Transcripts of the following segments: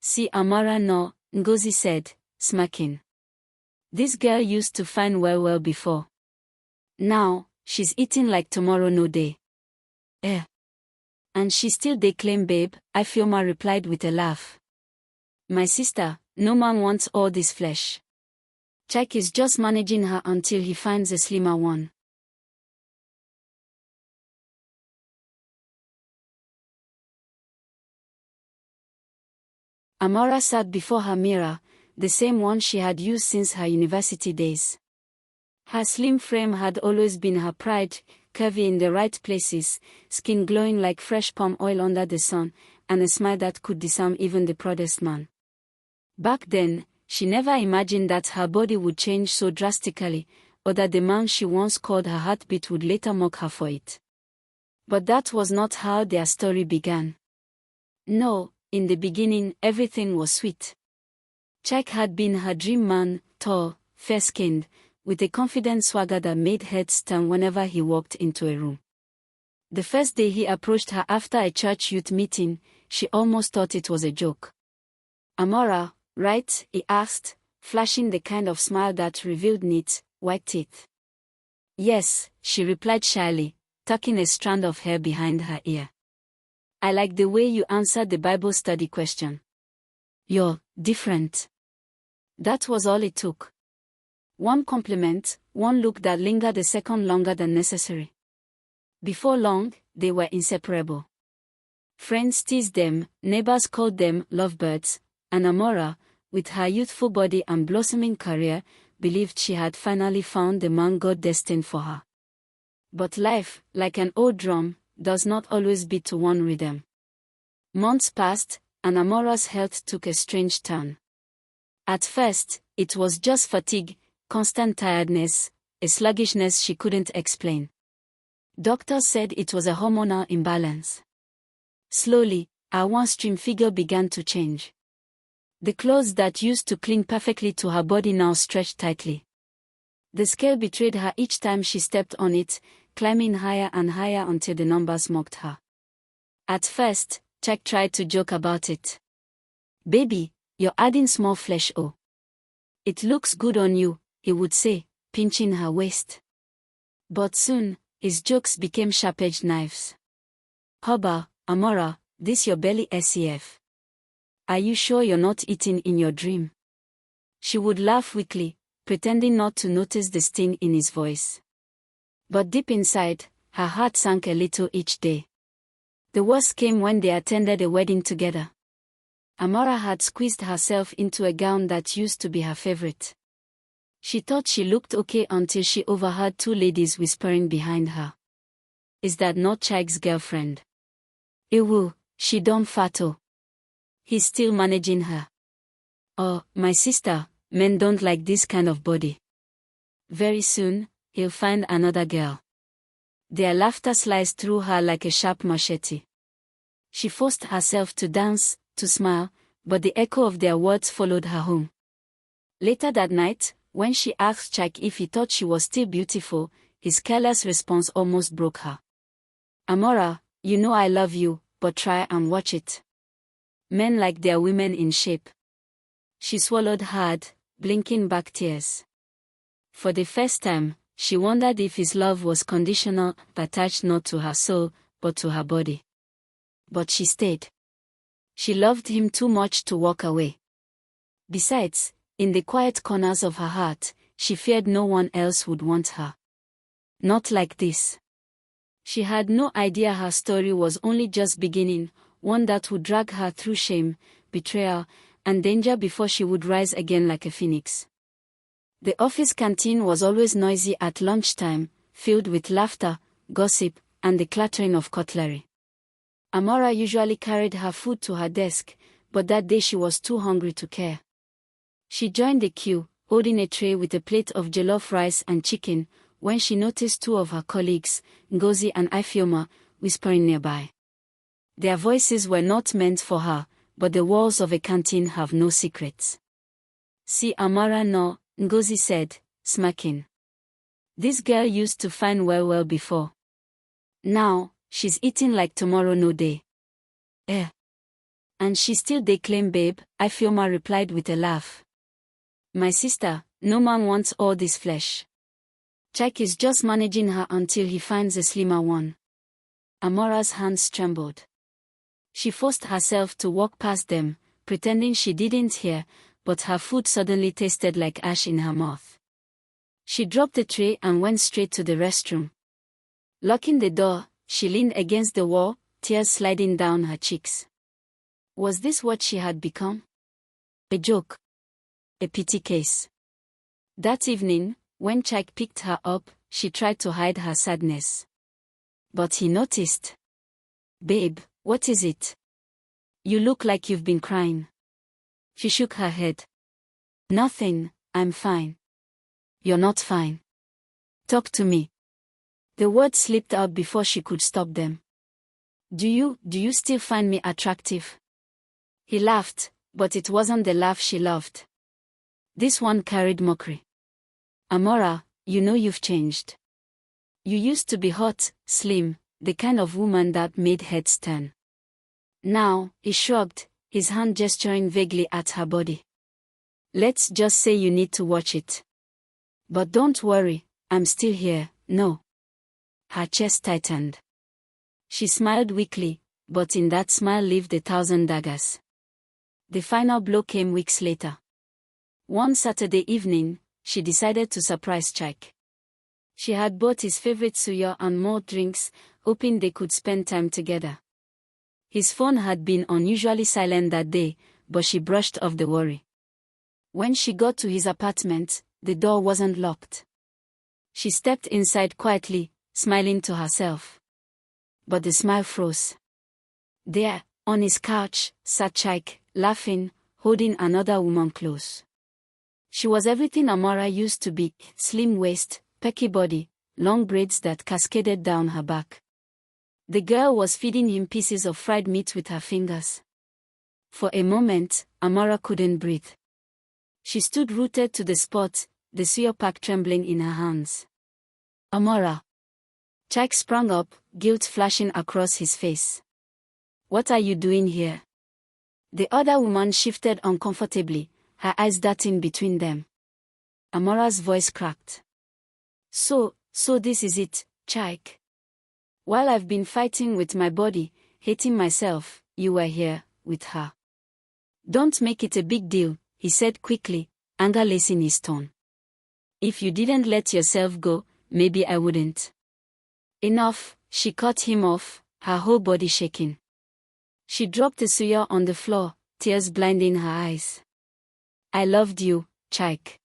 See Amara no, Ngozi said, smirking. This girl used to fine well before. Now, she's eating like tomorrow no day. And she still dey claim babe, Ifeoma replied with a laugh. My sister, no man wants all this flesh. Chike is just managing her until he finds a slimmer one. Amara sat before her mirror, the same one she had used since her university days. Her slim frame had always been her pride, curvy in the right places, skin glowing like fresh palm oil under the sun, and a smile that could disarm even the proudest man. Back then, she never imagined that her body would change so drastically, or that the man she once called her heartbeat would later mock her for it. But that was not how their story began. No, in the beginning, everything was sweet. Chike had been her dream man, tall, fair-skinned, with a confident swagger that made heads turn whenever he walked into a room. The first day he approached her after a church youth meeting, she almost thought it was a joke. Amara, right? He asked, flashing the kind of smile that revealed neat, white teeth. Yes, she replied shyly, tucking a strand of hair behind her ear. I like the way you answered the Bible study question. You're different. That was all it took. One compliment, one look that lingered a second longer than necessary. Before long, they were inseparable. Friends teased them, neighbors called them lovebirds, and Amara, with her youthful body and blossoming career, believed she had finally found the man God destined for her. But life, like an old drum, does not always beat to one rhythm. Months passed, and Amara's health took a strange turn. At first, it was just fatigue, constant tiredness, a sluggishness she couldn't explain. Doctors said it was a hormonal imbalance. Slowly, her one-stream figure began to change. The clothes that used to cling perfectly to her body now stretched tightly. The scale betrayed her each time she stepped on it, climbing higher and higher until the numbers mocked her. At first, Chike tried to joke about it. Baby, you're adding small flesh, oh. It looks good on you, he would say, pinching her waist. But soon, his jokes became sharp-edged knives. Haba, Amara, this your belly SEF. Are you sure you're not eating in your dream? She would laugh weakly, pretending not to notice the sting in his voice. But deep inside, her heart sank a little each day. The worst came when they attended a wedding together. Amara had squeezed herself into a gown that used to be her favorite. She thought she looked okay until she overheard two ladies whispering behind her. Is that not Chike's girlfriend? Ewu, she done fato. He's still managing her. Oh, my sister, men don't like this kind of body. Very soon, he'll find another girl. Their laughter sliced through her like a sharp machete. She forced herself to dance, to smile, but the echo of their words followed her home. Later that night, when she asked Chike if he thought she was still beautiful, his careless response almost broke her. Amara, you know I love you, but try and watch it. Men like their women in shape. She swallowed hard, blinking back tears. For the first time, she wondered if his love was conditional, attached not to her soul, but to her body. But she stayed. She loved him too much to walk away. Besides, in the quiet corners of her heart, she feared no one else would want her. Not like this. She had no idea her story was only just beginning, one that would drag her through shame, betrayal, and danger before she would rise again like a phoenix. The office canteen was always noisy at lunchtime, filled with laughter, gossip, and the clattering of cutlery. Amara usually carried her food to her desk, but that day she was too hungry to care. She joined the queue, holding a tray with a plate of jollof rice and chicken, when she noticed two of her colleagues, Ngozi and Ifeoma, whispering nearby. Their voices were not meant for her, but the walls of a canteen have no secrets. See Amara no, Ngozi said, smirking. This girl used to fine well before. Now, she's eating like tomorrow no day. And she still they claim babe, Ifioma replied with a laugh. My sister, no man wants all this flesh. Chike is just managing her until he finds a slimmer one. Amora's hands trembled. She forced herself to walk past them, pretending she didn't hear, but her food suddenly tasted like ash in her mouth. She dropped the tray and went straight to the restroom. Locking the door, she leaned against the wall, tears sliding down her cheeks. Was this what she had become? A joke. A pity case. That evening, when Chike picked her up, she tried to hide her sadness. But he noticed. Babe, what is it? You look like you've been crying. She shook her head. Nothing, I'm fine. You're not fine. Talk to me. The words slipped out before she could stop them. Do you still find me attractive? He laughed, but it wasn't the laugh she loved. This one carried mockery. Amora, you know you've changed. You used to be hot, slim, the kind of woman that made heads turn. Now, he shrugged, his hand gesturing vaguely at her body. Let's just say you need to watch it. But don't worry, I'm still here, no. Her chest tightened. She smiled weakly, but in that smile lived 1,000 daggers. The final blow came weeks later. One Saturday evening, she decided to surprise Chike. She had bought his favorite suya and more drinks, hoping they could spend time together. His phone had been unusually silent that day, but she brushed off the worry. When she got to his apartment, the door wasn't locked. She stepped inside quietly, smiling to herself. But the smile froze. There, on his couch, sat Chike, laughing, holding another woman close. She was everything Amora used to be, slim waist, pecky body, long braids that cascaded down her back. The girl was feeding him pieces of fried meat with her fingers. For a moment, Amora couldn't breathe. She stood rooted to the spot, the suya pack trembling in her hands. Amora. Chike sprang up, guilt flashing across his face. What are you doing here? The other woman shifted uncomfortably, her eyes darting between them. Amora's voice cracked. So this is it, Chike. While I've been fighting with my body, hating myself, you were here, with her. Don't make it a big deal, he said quickly, anger lacing his tone. If you didn't let yourself go, maybe I wouldn't. Enough, she cut him off, her whole body shaking. She dropped the suya on the floor, tears blinding her eyes. I loved you, Chike.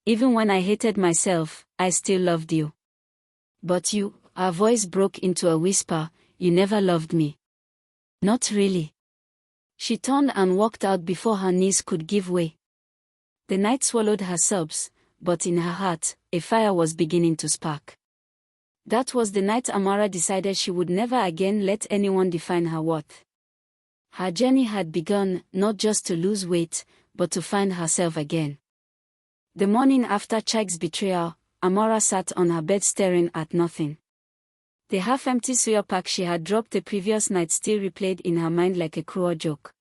Even when I hated myself, I still loved you. But you, her voice broke into a whisper, you never loved me. Not really. She turned and walked out before her knees could give way. The night swallowed her sobs, but in her heart, a fire was beginning to spark. That was the night Amora decided she would never again let anyone define her worth. Her journey had begun, not just to lose weight, but to find herself again. The morning after Chike's betrayal, Amora sat on her bed staring at nothing. The half-empty suya pack she had dropped the previous night still replayed in her mind like a cruel joke.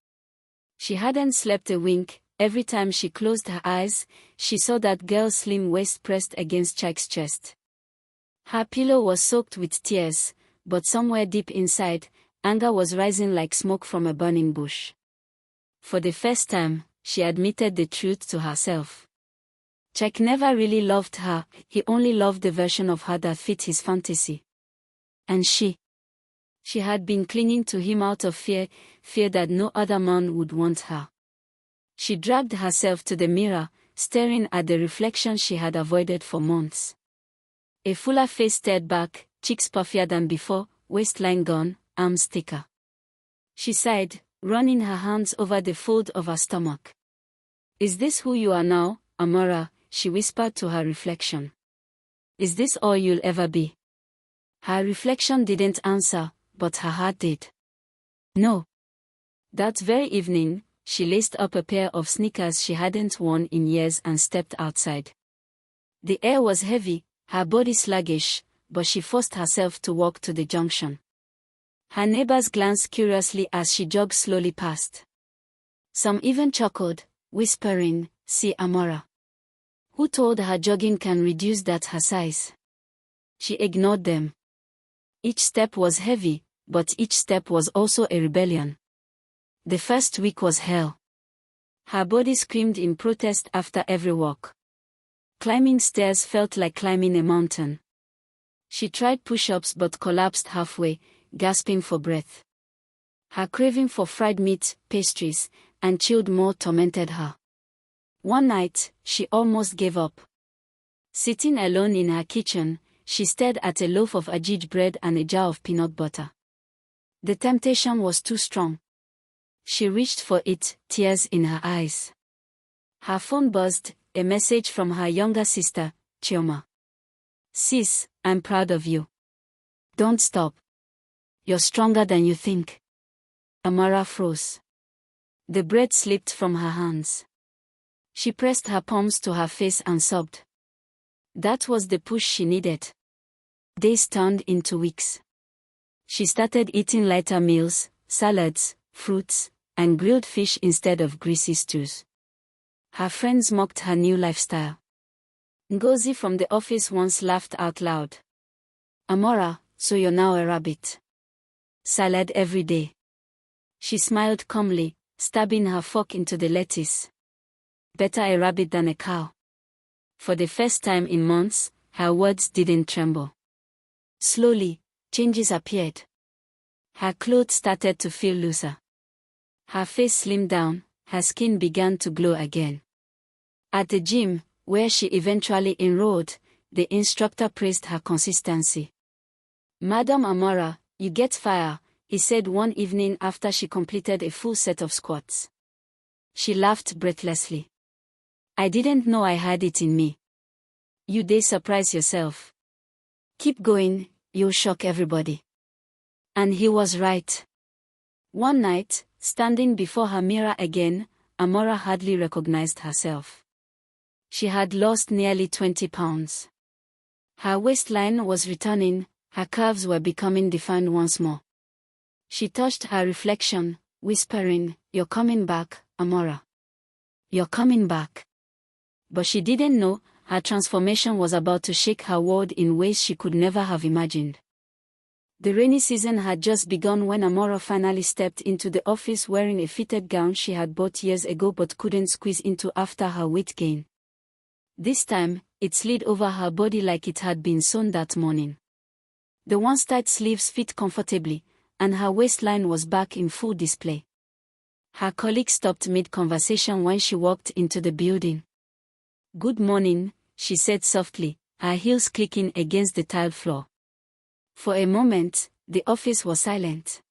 She hadn't slept a wink. Every time she closed her eyes, she saw that girl's slim waist pressed against Chike's chest. Her pillow was soaked with tears, but somewhere deep inside, anger was rising like smoke from a burning bush. For the first time, she admitted the truth to herself. Chike never really loved her, he only loved the version of her that fit his fantasy. And she had been clinging to him out of fear that no other man would want her. She dragged herself to the mirror, staring at the reflection she had avoided for months. A fuller face stared back, cheeks puffier than before, waistline gone, arms thicker. She sighed, running her hands over the fold of her stomach. Is this who you are now, Amora? She whispered to her reflection. Is this all you'll ever be? Her reflection didn't answer, but her heart did. No. That very evening, she laced up a pair of sneakers she hadn't worn in years and stepped outside. The air was heavy, her body sluggish, but she forced herself to walk to the junction. Her neighbors glanced curiously as she jogged slowly past. Some even chuckled, whispering, "See Amora. Who told her jogging can reduce that her size?" She ignored them. Each step was heavy, but each step was also a rebellion. The first week was hell. Her body screamed in protest after every walk. Climbing stairs felt like climbing a mountain. She tried push-ups but collapsed halfway, gasping for breath. Her craving for fried meat, pastries, and chilled more tormented her. One night, she almost gave up. Sitting alone in her kitchen, she stared at a loaf of ajij bread and a jar of peanut butter. The temptation was too strong. She reached for it, tears in her eyes. Her phone buzzed, a message from her younger sister, Chioma. "Sis, I'm proud of you. Don't stop. You're stronger than you think." Amara froze. The bread slipped from her hands. She pressed her palms to her face and sobbed. That was the push she needed. Days turned into weeks. She started eating lighter meals, salads, fruits, and grilled fish instead of greasy stews. Her friends mocked her new lifestyle. Ngozi from the office once laughed out loud. "Amora, so you're now a rabbit. Salad every day." She smiled calmly, stabbing her fork into the lettuce. Better a rabbit than a cow. For the first time in months, her words didn't tremble. Slowly, changes appeared. Her clothes started to feel looser. Her face slimmed down, her skin began to glow again. At the gym, where she eventually enrolled, the instructor praised her consistency. "Madam Amora, you get fire," he said one evening after she completed a full set of squats. She laughed breathlessly. "I didn't know I had it in me." "You dey surprise yourself. Keep going, you'll shock everybody." And he was right. One night, standing before her mirror again, Amora hardly recognized herself. She had lost nearly 20 pounds. Her waistline was returning, her curves were becoming defined once more. She touched her reflection, whispering, "You're coming back, Amora. You're coming back." But she didn't know, her transformation was about to shake her world in ways she could never have imagined. The rainy season had just begun when Amora finally stepped into the office wearing a fitted gown she had bought years ago but couldn't squeeze into after her weight gain. This time, it slid over her body like it had been sewn that morning. The once tight sleeves fit comfortably, and her waistline was back in full display. Her colleague stopped mid-conversation when she walked into the building. "Good morning," she said softly, her heels clicking against the tiled floor. For a moment, the office was silent.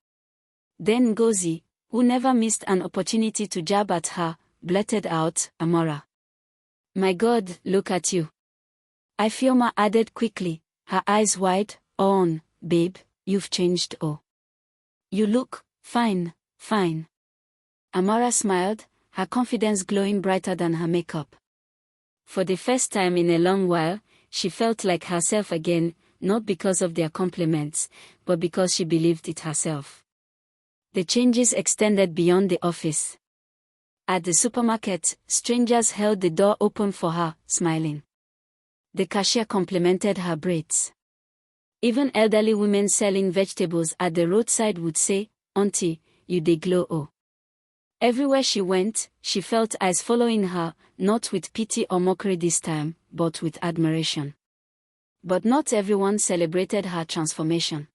Then Ngozi, who never missed an opportunity to jab at her, blurted out, "Amora. My God, look at you." Ifeoma added quickly, her eyes wide, "On, babe, you've changed. Oh. You look fine, fine." Amora smiled, her confidence glowing brighter than her makeup. For the first time in a long while, she felt like herself again, not because of their compliments, but because she believed it herself. The changes extended beyond the office. At the supermarket, strangers held the door open for her, smiling. The cashier complimented her braids. Even elderly women selling vegetables at the roadside would say, "Auntie, you dey glow oh." Everywhere she went, she felt eyes following her, not with pity or mockery this time, but with admiration. But not everyone celebrated her transformation.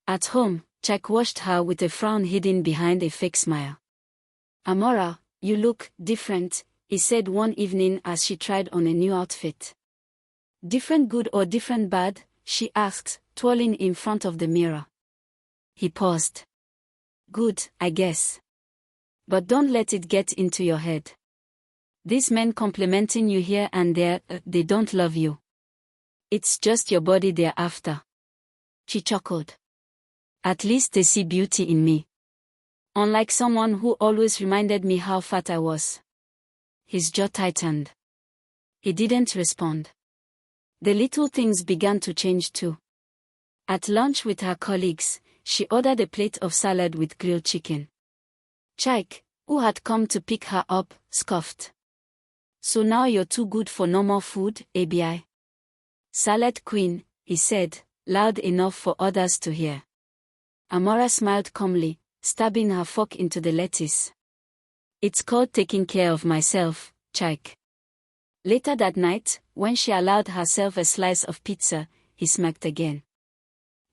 At home, Chuck watched her with a frown hidden behind a fake smile. "Amora, you look different," he said one evening as she tried on a new outfit. "Different good or different bad?" she asked, twirling in front of the mirror. He paused. "Good, I guess. But don't let it get into your head. These men complimenting you here and there, they don't love you. It's just your body they're after." She chuckled. "At least they see beauty in me. Unlike someone who always reminded me how fat I was." His jaw tightened. He didn't respond. The little things began to change too. At lunch with her colleagues, she ordered a plate of salad with grilled chicken. Chike, who had come to pick her up, scoffed. So now you're too good for normal food, Abi? Salad queen, he said, loud enough for others to hear. Amora smiled calmly, stabbing her fork into the lettuce. It's called taking care of myself, Chike. Later that night, when she allowed herself a slice of pizza, he smirked again.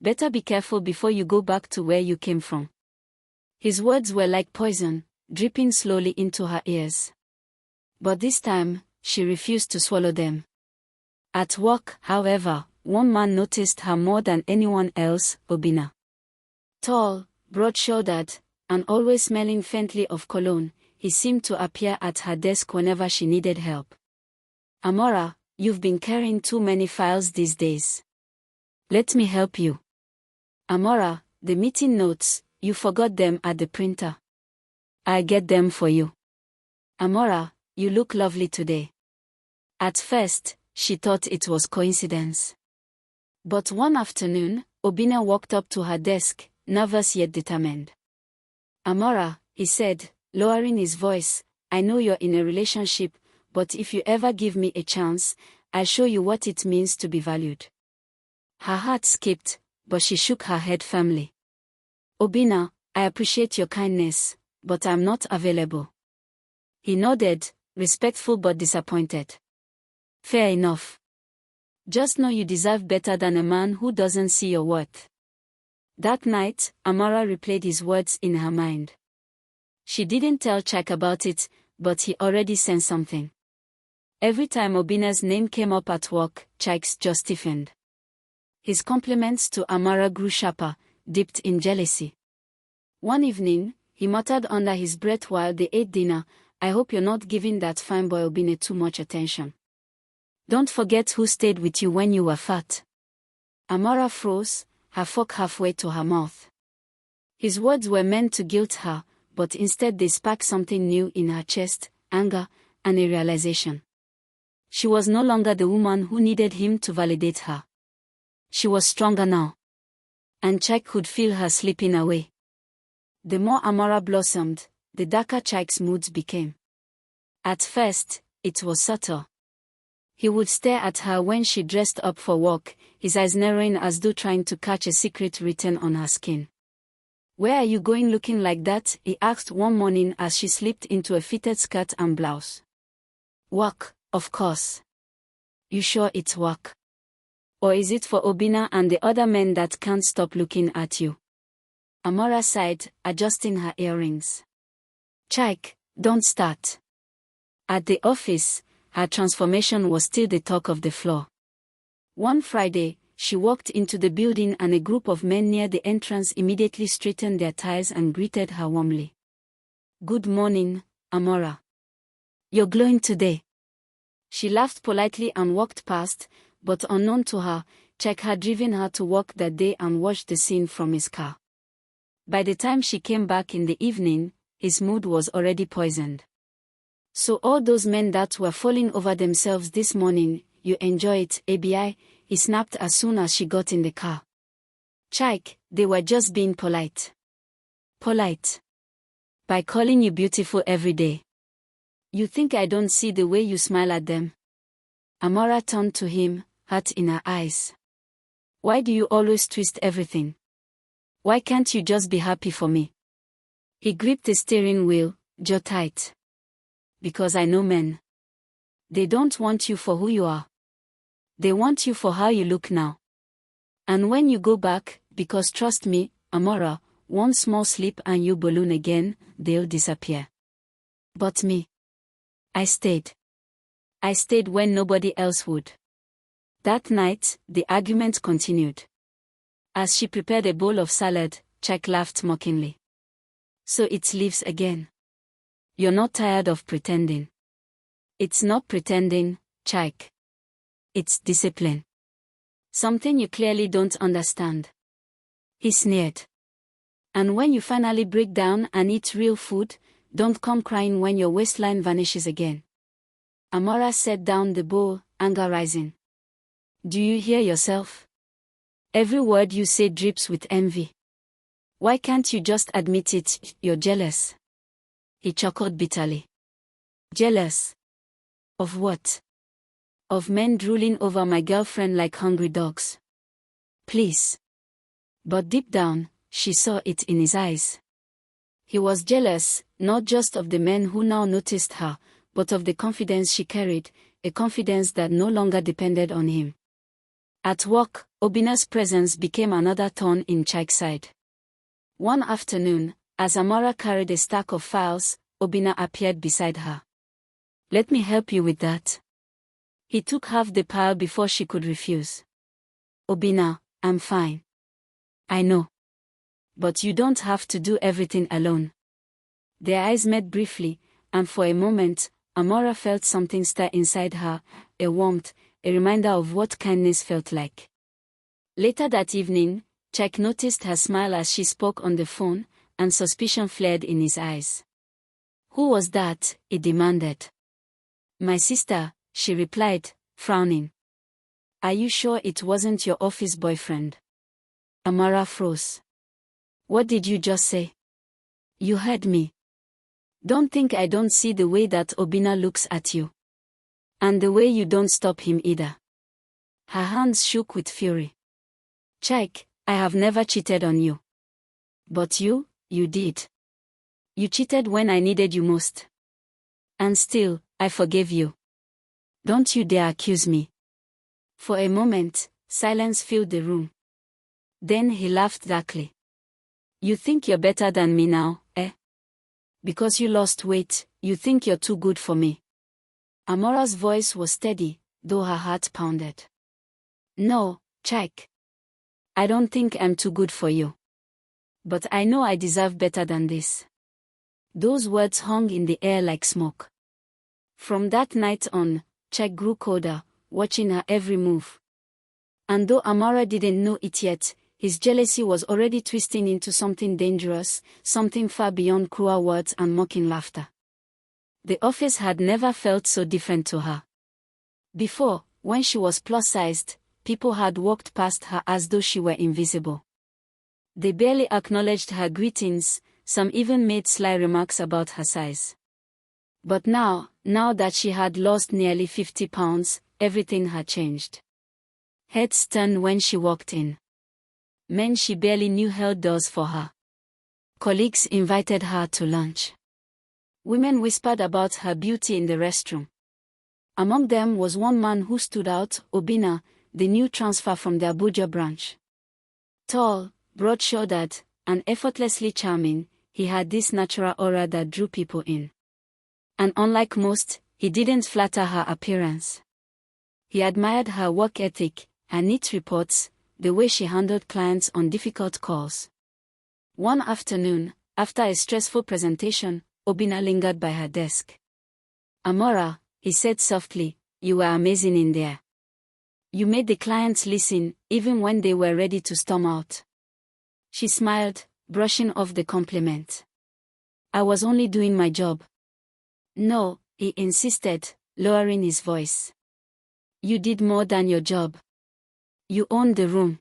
Better be careful before you go back to where you came from. His words were like poison, dripping slowly into her ears. But this time, she refused to swallow them. At work, however, one man noticed her more than anyone else, Obina. Tall, broad-shouldered, and always smelling faintly of cologne, he seemed to appear at her desk whenever she needed help. Amora, you've been carrying too many files these days. Let me help you. Amora, the meeting notes, you forgot them at the printer. I'll get them for you. Amora, you look lovely today. At first, she thought it was coincidence. But one afternoon, Obina walked up to her desk, nervous yet determined. Amora, he said, lowering his voice, I know you're in a relationship, but if you ever give me a chance, I'll show you what it means to be valued. Her heart skipped, but she shook her head firmly. Obina, I appreciate your kindness, but I'm not available. He nodded, respectful but disappointed. Fair enough. Just know you deserve better than a man who doesn't see your worth. That night, Amora replayed his words in her mind. She didn't tell Chike about it, but he already sensed something. Every time Obina's name came up at work, Chike's jaw stiffened. His compliments to Amora grew sharper, dipped in jealousy. One evening, he muttered under his breath while they ate dinner, I hope you're not giving that fine boy Obina too much attention. Don't forget who stayed with you when you were fat. Amora froze, her fork halfway to her mouth. His words were meant to guilt her, but instead they sparked something new in her chest, anger, and a realization. She was no longer the woman who needed him to validate her. She was stronger now. And Chike could feel her slipping away. The more Amora blossomed, the darker Chike's moods became. At first, it was subtle. He would stare at her when she dressed up for work, his eyes narrowing as though trying to catch a secret written on her skin. Where are you going looking like that? He asked one morning as she slipped into a fitted skirt and blouse. Work, of course. You sure it's work? Or is it for Obina and the other men that can't stop looking at you? Amora sighed, adjusting her earrings. Chike, don't start. At the office, her transformation was still the talk of the floor. One Friday, she walked into the building and a group of men near the entrance immediately straightened their ties and greeted her warmly. Good morning, Amora. You're glowing today. She laughed politely and walked past, but unknown to her, Chike had driven her to work that day and watched the scene from his car. By the time she came back in the evening, his mood was already poisoned. So all those men that were falling over themselves this morning, you enjoy it, Abi, he snapped as soon as she got in the car. Chike, they were just being polite. Polite. By calling you beautiful every day. You think I don't see the way you smile at them? Amora turned to him, hurt in her eyes. Why do you always twist everything? Why can't you just be happy for me? He gripped the steering wheel, jaw tight. Because I know men. They don't want you for who you are. They want you for how you look now. And when you go back, because trust me, Amora, one small slip and you balloon again, they'll disappear. But me. I stayed. I stayed when nobody else would. That night, the argument continued. As she prepared a bowl of salad, Chike laughed mockingly. So it leaves again. You're not tired of pretending. It's not pretending, Chike. It's discipline. Something you clearly don't understand. He sneered. And when you finally break down and eat real food, don't come crying when your waistline vanishes again. Amora set down the bowl, anger rising. Do you hear yourself? Every word you say drips with envy. Why can't you just admit it? You're jealous. He chuckled bitterly. Jealous? Of what? Of men drooling over my girlfriend like hungry dogs. Please. But deep down, she saw it in his eyes. He was jealous, not just of the men who now noticed her, but of the confidence she carried, a confidence that no longer depended on him. At work, Obina's presence became another thorn in Chike's side. One afternoon, as Amora carried a stack of files, Obina appeared beside her. Let me help you with that. He took half the pile before she could refuse. Obina, I'm fine. I know. But you don't have to do everything alone. Their eyes met briefly, and for a moment, Amora felt something stir inside her, a warmth, a reminder of what kindness felt like. Later that evening, Chike noticed her smile as she spoke on the phone, and suspicion flared in his eyes. Who was that? He demanded. My sister, she replied, frowning. Are you sure it wasn't your office boyfriend? Amara froze. What did you just say? You heard me. Don't think I don't see the way that Obina looks at you. And the way you don't stop him either. Her hands shook with fury. Chike, I have never cheated on you. But you did. You cheated when I needed you most. And still, I forgave you. Don't you dare accuse me. For a moment, silence filled the room. Then he laughed darkly. You think you're better than me now, eh? Because you lost weight, you think you're too good for me. Amora's voice was steady, though her heart pounded. No, Chike. I don't think I'm too good for you. But I know I deserve better than this. Those words hung in the air like smoke. From that night on, Chike grew colder, watching her every move. And though Amora didn't know it yet, his jealousy was already twisting into something dangerous, something far beyond cruel words and mocking laughter. The office had never felt so different to her. Before, when she was plus-sized, people had walked past her as though she were invisible. They barely acknowledged her greetings, some even made sly remarks about her size. But now that she had lost nearly 50 pounds, everything had changed. Heads turned when she walked in. Men she barely knew held doors for her. Colleagues invited her to lunch. Women whispered about her beauty in the restroom. Among them was one man who stood out, Obina, the new transfer from the Abuja branch. Tall, broad-shouldered, and effortlessly charming, he had this natural aura that drew people in. And unlike most, he didn't flatter her appearance. He admired her work ethic, her neat reports, the way she handled clients on difficult calls. One afternoon, after a stressful presentation, Obina lingered by her desk. Amora, he said softly, you were amazing in there. You made the clients listen, even when they were ready to storm out. She smiled, brushing off the compliment. I was only doing my job. No, he insisted, lowering his voice. You did more than your job. You owned the room.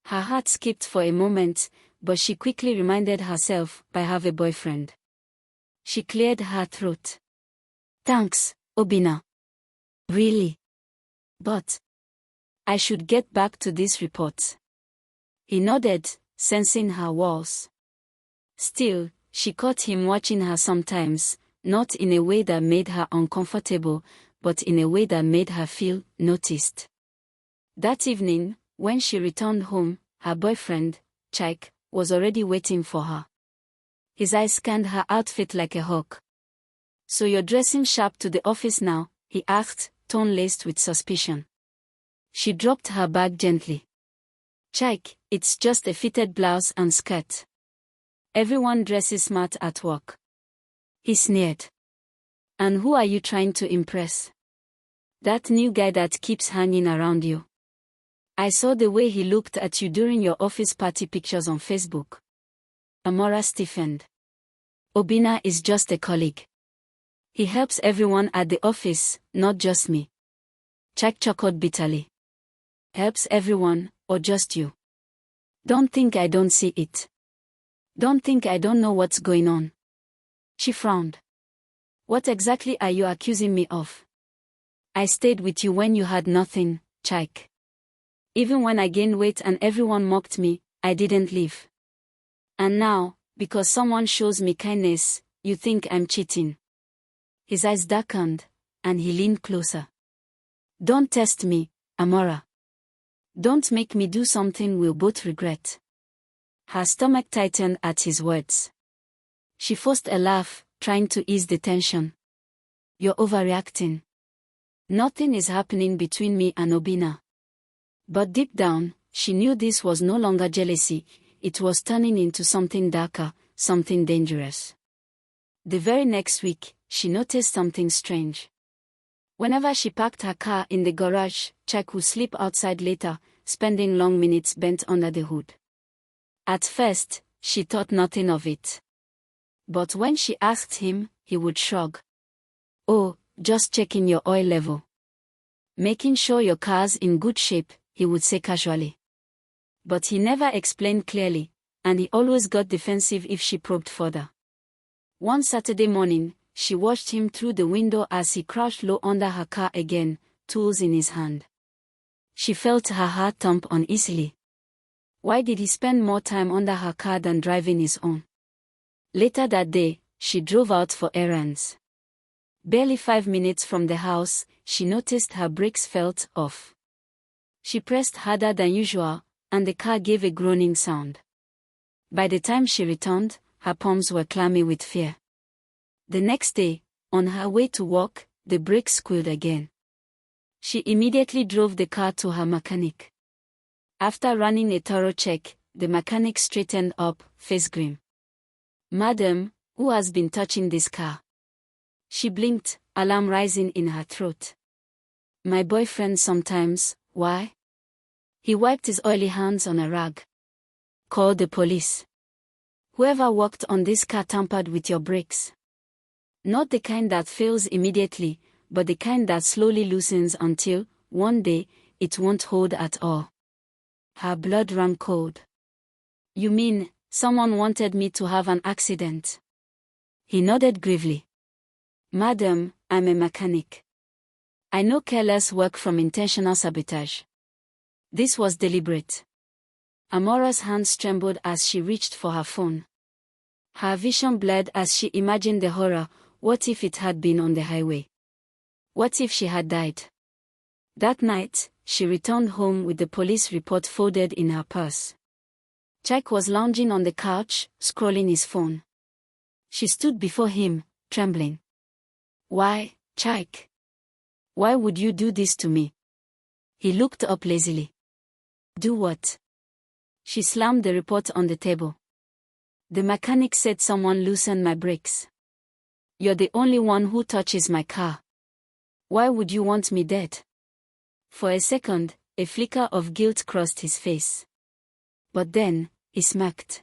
Her heart skipped for a moment, but she quickly reminded herself, I have a boyfriend. She cleared her throat. Thanks, Obina. Really? But I should get back to this report. He nodded, sensing her walls. Still, she caught him watching her sometimes, not in a way that made her uncomfortable, but in a way that made her feel noticed. That evening, when she returned home, her boyfriend, Chike, was already waiting for her. His eyes scanned her outfit like a hawk. So you're dressing sharp to the office now? He asked, tone laced with suspicion. She dropped her bag gently. Chike, it's just a fitted blouse and skirt. Everyone dresses smart at work. He sneered. And who are you trying to impress? That new guy that keeps hanging around you. I saw the way he looked at you during your office party pictures on Facebook. Amora stiffened. Obina is just a colleague. He helps everyone at the office, not just me. Chike chuckled bitterly. Helps everyone, or just you? Don't think I don't see it. Don't think I don't know what's going on. She frowned. What exactly are you accusing me of? I stayed with you when you had nothing, Chike. Even when I gained weight and everyone mocked me, I didn't leave. And now, because someone shows me kindness, you think I'm cheating. His eyes darkened, and he leaned closer. Don't test me, Amora. Don't make me do something we'll both regret. Her stomach tightened at his words. She forced a laugh, trying to ease the tension. You're overreacting. Nothing is happening between me and Obinna. But deep down, she knew this was no longer jealousy, it was turning into something darker, something dangerous. The very next week, she noticed something strange. Whenever she parked her car in the garage, Chike would sleep outside later, spending long minutes bent under the hood. At first, she thought nothing of it. But when she asked him, he would shrug. Oh, just checking your oil level. Making sure your car's in good shape, he would say casually. But he never explained clearly, and he always got defensive if she probed further. One Saturday morning, she watched him through the window as he crouched low under her car again, tools in his hand. She felt her heart thump uneasily. Why did he spend more time under her car than driving his own? Later that day, she drove out for errands. Barely 5 minutes from the house, she noticed her brakes felt off. She pressed harder than usual, and the car gave a groaning sound. By the time she returned, her palms were clammy with fear. The next day, on her way to work, the brakes squealed again. She immediately drove the car to her mechanic. After running a thorough check, the mechanic straightened up, face grim. Madam, who has been touching this car? She blinked, alarm rising in her throat. My boyfriend sometimes. Why? He wiped his oily hands on a rag. Call the police. Whoever worked on this car tampered with your brakes. Not the kind that fails immediately, but the kind that slowly loosens until, one day, it won't hold at all. Her blood ran cold. You mean, someone wanted me to have an accident? He nodded gravely. Madam, I'm a mechanic. I know careless work from intentional sabotage. This was deliberate. Amora's hands trembled as she reached for her phone. Her vision blurred as she imagined the horror. What if it had been on the highway? What if she had died? That night, she returned home with the police report folded in her purse. Chike was lounging on the couch, scrolling his phone. She stood before him, trembling. Why, Chike? Why would you do this to me? He looked up lazily. Do what? She slammed the report on the table. The mechanic said someone loosened my brakes. You're the only one who touches my car. Why would you want me dead? For a second, a flicker of guilt crossed his face. But then, he smirked.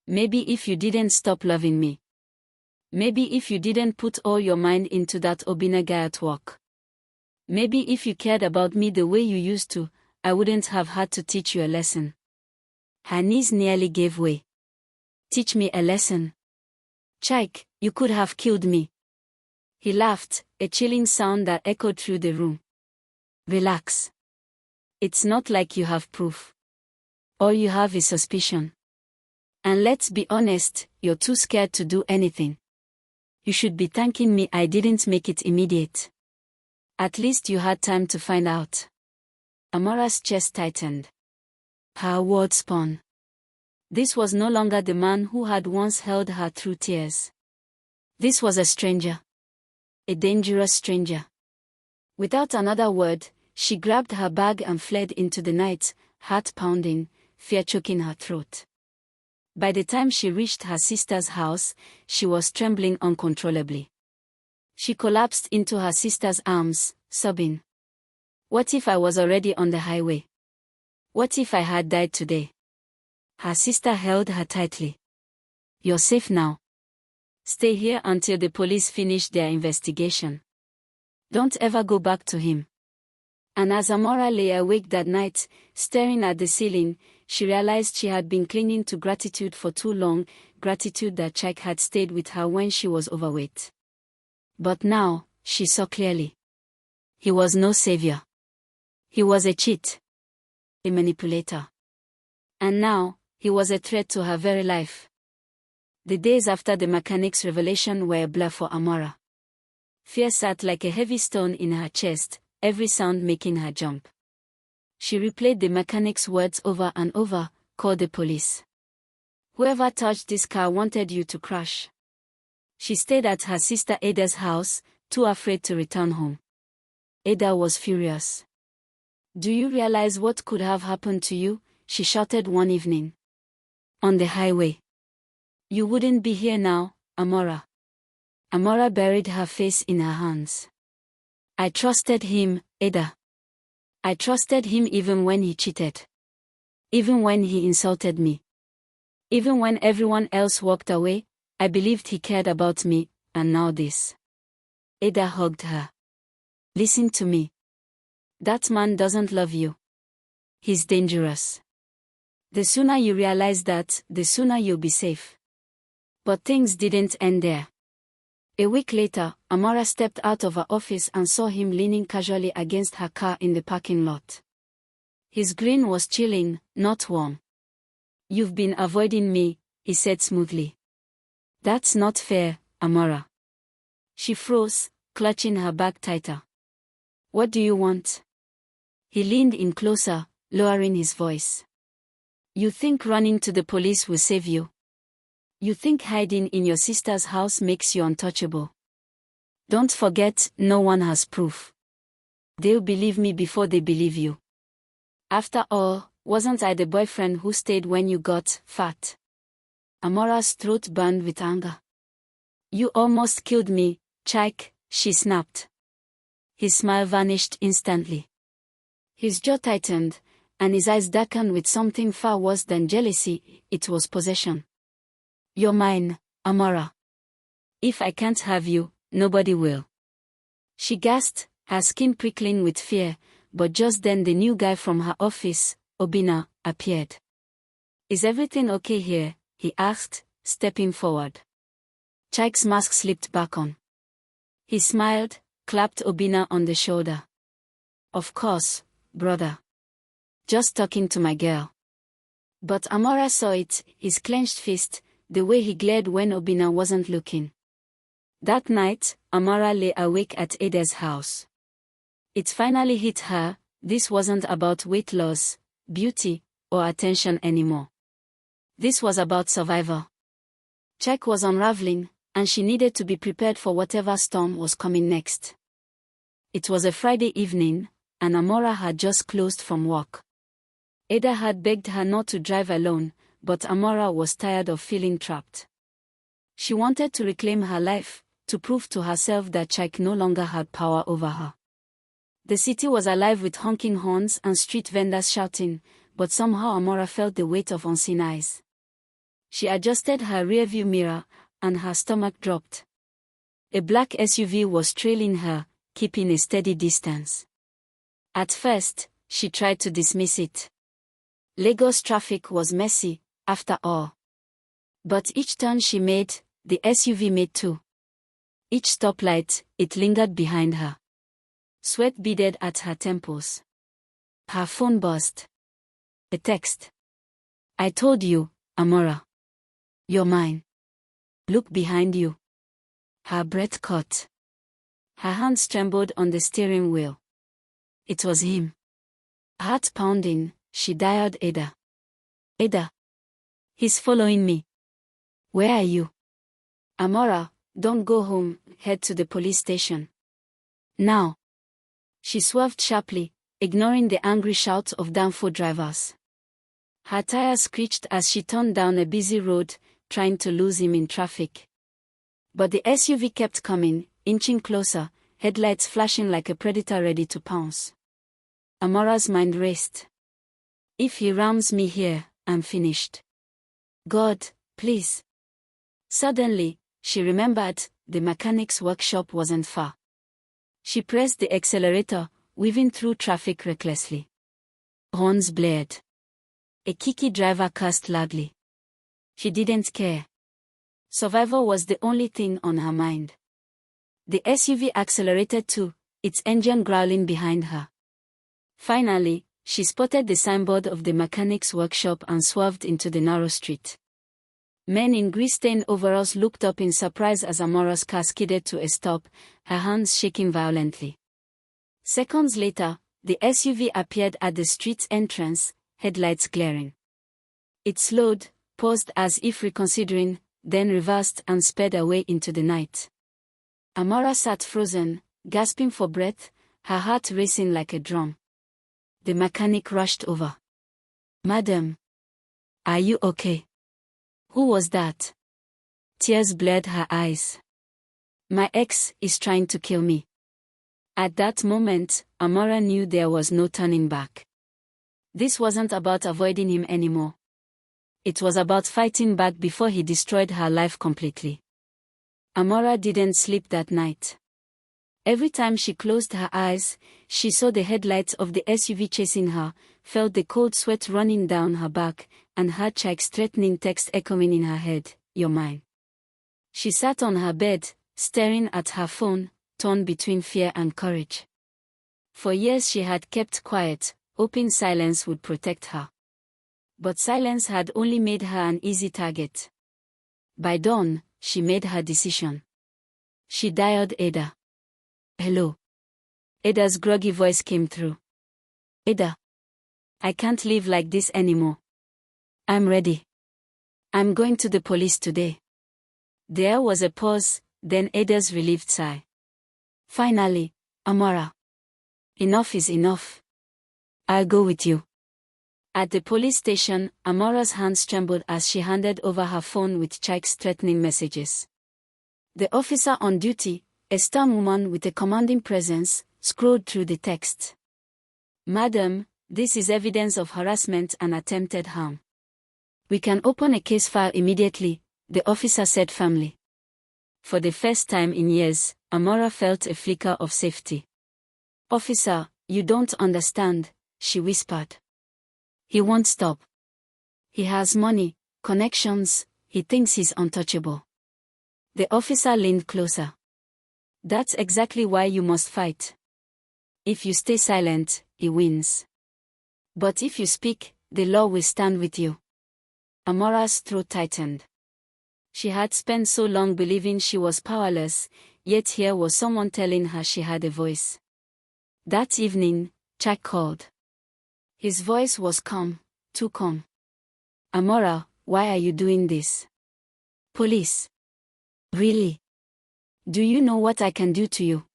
Maybe if you didn't stop loving me. Maybe if you didn't put all your mind into that Obinna guy at work. Maybe if you cared about me the way you used to, I wouldn't have had to teach you a lesson. Her knees nearly gave way. Teach me a lesson? Chike, you could have killed me. He laughed, a chilling sound that echoed through the room. Relax. It's not like you have proof. All you have is suspicion. And let's be honest, you're too scared to do anything. You should be thanking me I didn't make it immediate. At least you had time to find out. Amora's chest tightened. Her words spun. This was no longer the man who had once held her through tears. This was a stranger. A dangerous stranger. Without another word, she grabbed her bag and fled into the night, heart pounding, fear choking her throat. By the time she reached her sister's house, she was trembling uncontrollably. She collapsed into her sister's arms, sobbing. What if I was already on the highway? What if I had died today? Her sister held her tightly. You're safe now. Stay here until the police finish their investigation. Don't ever go back to him. And as Amora lay awake that night, staring at the ceiling, she realized she had been clinging to gratitude for too long, gratitude that Chike had stayed with her when she was overweight. But now, she saw clearly. He was no savior. He was a cheat. A manipulator. And now, he was a threat to her very life. The days after the mechanic's revelation were a blur for Amora. Fear sat like a heavy stone in her chest, every sound making her jump. She replayed the mechanic's words over and over, "Call the police. Whoever touched this car wanted you to crash." She stayed at her sister Ada's house, too afraid to return home. Ada was furious. "Do you realize what could have happened to you?" she shouted one evening. "On the highway. You wouldn't be here now, Amora." Amora buried her face in her hands. "I trusted him, Ada. I trusted him even when he cheated. Even when he insulted me. Even when everyone else walked away, I believed he cared about me, and now this." Ada hugged her. "Listen to me. That man doesn't love you. He's dangerous. The sooner you realize that, the sooner you'll be safe." But things didn't end there. A week later, Amora stepped out of her office and saw him leaning casually against her car in the parking lot. His grin was chilling, not warm. "You've been avoiding me," he said smoothly. "That's not fair, Amora." She froze, clutching her bag tighter. "What do you want?" He leaned in closer, lowering his voice. "You think running to the police will save you? You think hiding in your sister's house makes you untouchable? Don't forget, no one has proof. They'll believe me before they believe you. After all, wasn't I the boyfriend who stayed when you got fat?" Amora's throat burned with anger. "You almost killed me, Chike," she snapped. His smile vanished instantly. His jaw tightened, and his eyes darkened with something far worse than jealousy. It was possession. "You're mine, Amora. If I can't have you, nobody will." She gasped, her skin prickling with fear, but just then the new guy from her office, Obina, appeared. "Is everything okay here?" he asked, stepping forward. Chike's mask slipped back on. He smiled, clapped Obina on the shoulder. "Of course, brother. Just talking to my girl." But Amora saw it, his clenched fist, the way he glared when Obina wasn't looking. That night, Amora lay awake at Ada's house. It finally hit her, this wasn't about weight loss, beauty, or attention anymore. This was about survival. Chike was unraveling, and she needed to be prepared for whatever storm was coming next. It was a Friday evening, and Amora had just closed from work. Ada had begged her not to drive alone, but Amora was tired of feeling trapped. She wanted to reclaim her life, to prove to herself that Chike no longer had power over her. The city was alive with honking horns and street vendors shouting, but somehow Amora felt the weight of unseen eyes. She adjusted her rearview mirror, and her stomach dropped. A black SUV was trailing her, keeping a steady distance. At first, she tried to dismiss it. Lagos traffic was messy, after all. But each turn she made, the SUV made too. Each stoplight, it lingered behind her. Sweat beaded at her temples. Her phone buzzed. A text. "I told you, Amora. You're mine. Look behind you." Her breath caught. Her hands trembled on the steering wheel. It was him. Heart pounding, she dialed Ada. "Ada. He's following me. Where are you?" "Amora, don't go home, head to the police station. Now." She swerved sharply, ignoring the angry shouts of Danfo drivers. Her tires screeched as she turned down a busy road, trying to lose him in traffic. But the SUV kept coming, inching closer, headlights flashing like a predator ready to pounce. Amora's mind raced. "If he rams me here, I'm finished. God, please." Suddenly, she remembered, the mechanic's workshop wasn't far. She pressed the accelerator, weaving through traffic recklessly. Horns blared. A Kiki driver cursed loudly. She didn't care. Survival was the only thing on her mind. The SUV accelerated too, its engine growling behind her. Finally, she spotted the signboard of the mechanic's workshop and swerved into the narrow street. Men in grease-stained overalls looked up in surprise as Amora's car skidded to a stop, her hands shaking violently. Seconds later, the SUV appeared at the street's entrance, headlights glaring. It slowed, paused as if reconsidering, then reversed and sped away into the night. Amora sat frozen, gasping for breath, her heart racing like a drum. The mechanic rushed over. "Madam, are you okay?" "Who was that?" Tears blurred her eyes. "My ex is trying to kill me." At that moment, Amora knew there was no turning back. This wasn't about avoiding him anymore. It was about fighting back before he destroyed her life completely. Amora didn't sleep that night. Every time she closed her eyes, she saw the headlights of the SUV chasing her, felt the cold sweat running down her back, and heard Chike's threatening text echoing in her head, "You're mine." She sat on her bed, staring at her phone, torn between fear and courage. For years she had kept quiet, hoping silence would protect her. But silence had only made her an easy target. By dawn, she made her decision. She dialed Ada. "Hello." Ada's groggy voice came through. "Ada. I can't live like this anymore. I'm ready. I'm going to the police today." There was a pause, then Ada's relieved sigh. "Finally, Amora. Enough is enough. I'll go with you." At the police station, Amora's hands trembled as she handed over her phone with Chike's threatening messages. The officer on duty, a stern woman with a commanding presence, scrolled through the text. "Madam, this is evidence of harassment and attempted harm. We can open a case file immediately," the officer said firmly. For the first time in years, Amora felt a flicker of safety. "Officer, you don't understand," she whispered. "He won't stop. He has money, connections, he thinks he's untouchable." The officer leaned closer. "That's exactly why you must fight. If you stay silent, he wins. But if you speak, the law will stand with you." Amora's throat tightened. She had spent so long believing she was powerless, yet here was someone telling her she had a voice. That evening, Chike called. His voice was calm, too calm. "Amora, why are you doing this?" "Police." "Really? Do you know what I can do to you?"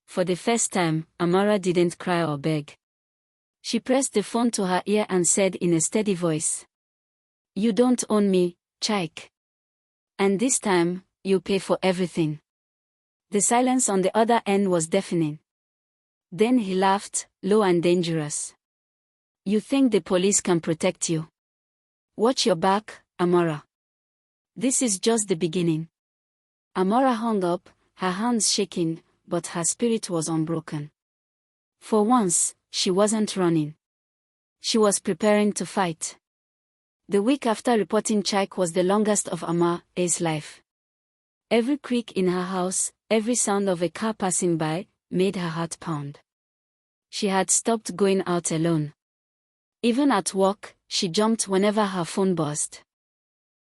For the first time, Amora didn't cry or beg. She pressed the phone to her ear and said in a steady voice, "You don't own me, Chike. And this time, you pay for everything." The silence on the other end was deafening. Then he laughed, low and dangerous. "You think the police can protect you? Watch your back, Amora. This is just the beginning." Amora hung up, her hands shaking, but her spirit was unbroken. For once, she wasn't running. She was preparing to fight. The week after reporting Chike was the longest of Amora's life. Every creak in her house, every sound of a car passing by, made her heart pound. She had stopped going out alone. Even at work, she jumped whenever her phone buzzed.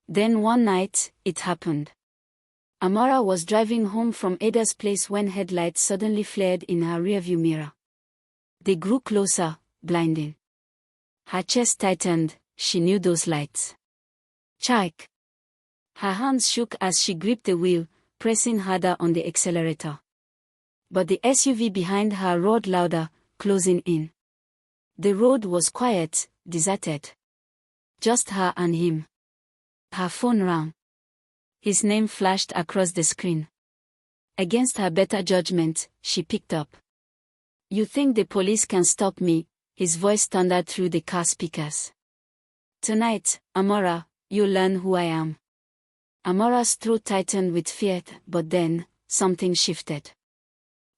Then one night, it happened. Amora was driving home from Ada's place when headlights suddenly flared in her rearview mirror. They grew closer, blinding. Her chest tightened, she knew those lights. "Chike." Her hands shook as she gripped the wheel, pressing harder on the accelerator. But the SUV behind her roared louder, closing in. The road was quiet, deserted. Just her and him. Her phone rang. His name flashed across the screen. Against her better judgment, she picked up. "You think the police can stop me?" His voice thundered through the car speakers. "Tonight, Amora, you'll learn who I am." Amora's throat tightened with fear, but then, something shifted.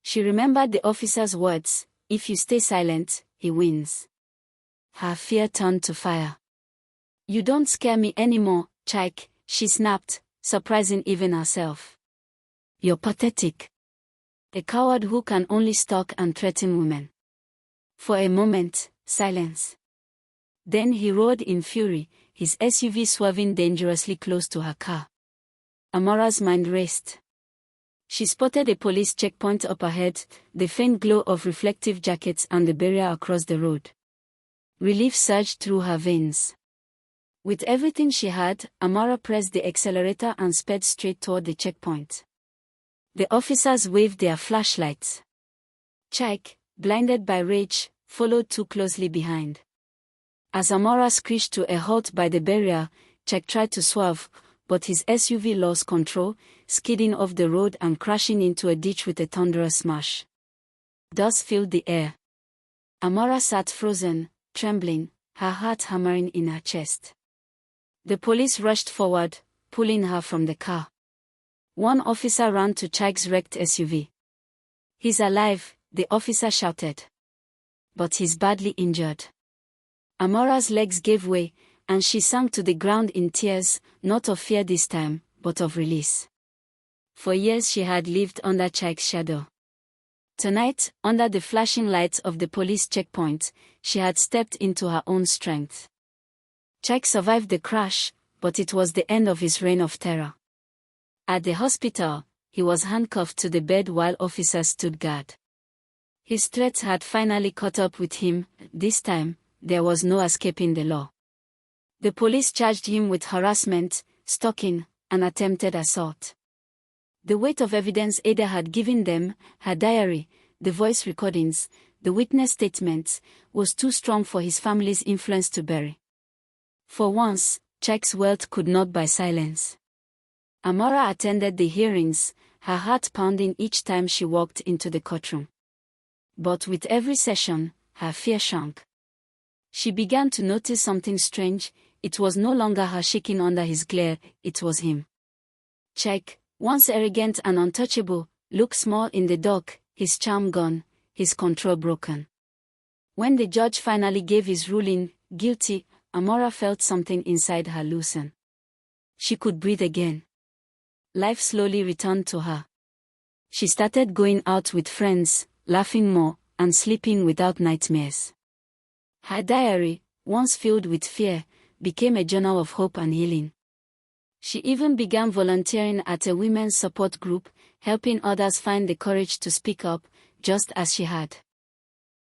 She remembered the officer's words, "If you stay silent, he wins." Her fear turned to fire. You don't scare me anymore, Chike, she snapped, surprising even herself. You're pathetic. A coward who can only stalk and threaten women. For a moment, silence. Then he roared in fury, his SUV swerving dangerously close to her car. Amora's mind raced. She spotted a police checkpoint up ahead, the faint glow of reflective jackets and the barrier across the road. Relief surged through her veins. With everything she had, Amora pressed the accelerator and sped straight toward the checkpoint. The officers waved their flashlights. Chike, blinded by rage, followed too closely behind. As Amora screeched to a halt by the barrier, Chike tried to swerve, but his SUV lost control, skidding off the road and crashing into a ditch with a thunderous smash. Dust filled the air. Amora sat frozen, trembling, her heart hammering in her chest. The police rushed forward, pulling her from the car. One officer ran to Chike's wrecked SUV. He's alive, the officer shouted. But he's badly injured. Amora's legs gave way, and she sank to the ground in tears, not of fear this time, but of release. For years she had lived under Chike's shadow. Tonight, under the flashing lights of the police checkpoint, she had stepped into her own strength. Chike survived the crash, but it was the end of his reign of terror. At the hospital, he was handcuffed to the bed while officers stood guard. His threats had finally caught up with him. This time, there was no escaping the law. The police charged him with harassment, stalking, and attempted assault. The weight of evidence Ada had given them, her diary, the voice recordings, the witness statements, was too strong for his family's influence to bury. For once, Chike's wealth could not buy silence. Amora attended the hearings, her heart pounding each time she walked into the courtroom. But with every session, her fear shrunk. She began to notice something strange. It was no longer her shaking under his glare, it was him. Chike, once arrogant and untouchable, looked small in the dock, his charm gone, his control broken. When the judge finally gave his ruling, guilty, Amora felt something inside her loosen. She could breathe again. Life slowly returned to her. She started going out with friends, laughing more, and sleeping without nightmares. Her diary, once filled with fear, became a journal of hope and healing. She even began volunteering at a women's support group, helping others find the courage to speak up, just as she had.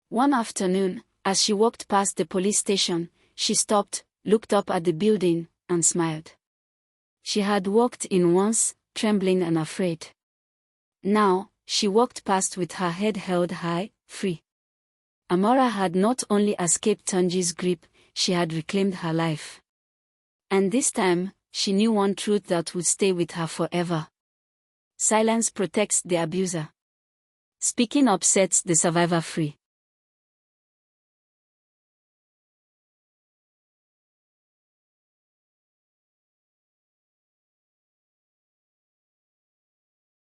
One afternoon, as she walked past the police station, she stopped, looked up at the building, and smiled. She had walked in once, trembling and afraid. Now, she walked past with her head held high, free. Amora had not only escaped Tunji's grip, she had reclaimed her life. And this time, she knew one truth that would stay with her forever. Silence protects the abuser. Speaking up sets the survivor free.